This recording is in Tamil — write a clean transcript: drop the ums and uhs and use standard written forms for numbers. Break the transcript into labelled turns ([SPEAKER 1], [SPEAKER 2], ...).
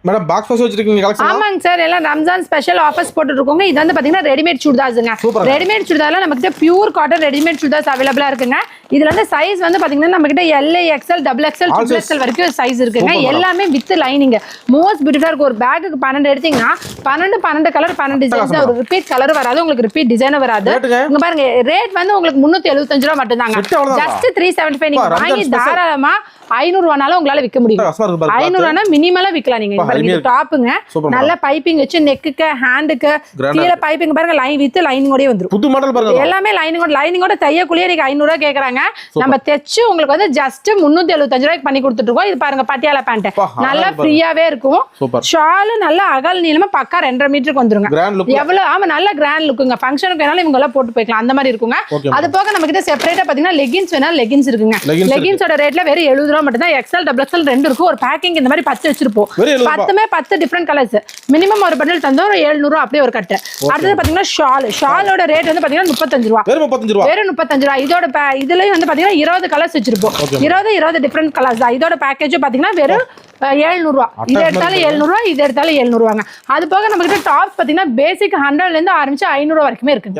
[SPEAKER 1] மேடம் பாக்ஸ் பாக்ஸ் வச்சிருக்கீங்க கலெக்ஷன்.
[SPEAKER 2] ஆமாங்க சார், எல்லாம் ரம்ஜான் ஸ்பெஷல் ஆஃபர்ஸ் போட்டுருக்கோங்க. இது வந்து பாத்தீங்கன்னா ரெடிமேட் சுடிதார்ஸ்ங்க. ரெடிமேட் சுடிதார்ல நமக்கு பியூர் காட்டன் ரெடிமேட் சுடிதார்ஸ் அவைலபிளா இருக்குங்க. இதுல வந்து சைஸ் வந்து பாத்தீங்கன்னா நம்ம கிட்ட LA XL XXL XXL வரைக்கும் சைஸ் இருக்குங்க. எல்லாமே வித் லைனிங். மோஸ்ட் பியூட்டிஃபுல்லா இருக்கும். ஒரு பேக்குக்கு 12 எடுத்தீங்கன்னா 12 கலர் 12 டிசைன்ஸ். ஒரு ரிப்பீட் கலர் வராது, உங்களுக்கு ரிப்பீட் டிசைன் வராது. இங்க பாருங்க ரேட் வந்து உங்களுக்கு 375 ரூபாய் மட்டும் தாங்க. ஜஸ்ட் 375. நீங்க வாங்கி தாராளமா 500 ரூபானால உங்களால விற்க முடியும். 500 ரூபானா மினிமலா விற்கலாம். நீங்க பாருங்க இது டாப்புங்க, நல்ல பைப்பிங் வச்சு நெக்குக்கு ஹேண்டுக்கு கீழ பைப்பிங் பாருங்க லைன் வித் லைனிங்கோட வந்துரும். புது மாடல் பாருங்க, எல்லாமே லைனிங்கோட தையக்குள்ளே நீங்க 500 ரூபாய் கேக்குறாங்க. நம்ம தைச்சு உங்களுக்கு வந்து ஜஸ்ட் 375 ரூபாய்க்கு பண்ணி கொடுத்துட்டு இருக்கோம். இது பாருங்க பட்டியாலா பேண்ட் நல்லா ஃப்ரீயாவே இருக்கும். ஷால் நல்ல அகல் நீளமா பக்கா 2.5 மீட்டருக்கு வந்துருங்க. எவ்வளவு ஆமா நல்ல கிராண்ட் லுக்குங்க. ஃபங்க்ஷனுக்கு வேணாலும் இவங்க எல்லாம் போட்டு போய்க்கலாம், அந்த மாதிரி இருக்குங்க. அது போக நம்ம கிட்ட செப்பரேட்டா பாத்தீங்கன்னா லெகின்ஸ் வேணா லெகின்ஸ் இருக்குங்க. லெகின்ஸோட ரேட்ல வெறும் 70 ரூபாய் மட்டும் தான். XL XXL ரெண்டு இருக்கும். ஒரு பேக்கிங் இந்த மாதிரி 10 வச்சிருப்போம். 10 டிஃபரெண்ட் கலர்ஸ். மினிமம் ஒரு பண்டல் தந்தோம் 700 ரூபாய் அப்படியே ஒரு கட்டு. அடுத்து பாத்தீங்கன்னா ஷாலோட ரேட் வந்து பாத்தீங்கன்னா 35 ரூபாய். வெறும் 35 ரூபாய். இதோட இதுலயும் வந்து பாத்தீங்கன்னா 20 கலர்ஸ் வச்சிருப்போம். 20 டிஃபரெண்ட் கலர்ஸ் தான். இதோட பேக்கேஜ் பாத்தீங்கன்னா வெறும் 700 ரூபாய். இது எடுத்தாலும் 700 ரூபாய், இது எடுத்தாலும் 700 ரூபாங்க. அது போக நம்ம கிட்ட டாப்ஸ் பாத்தீங்கன்னா பேசிக் 100ல இருந்து ஆரம்பிச்சு 500 வரைக்குமே இருக்கு.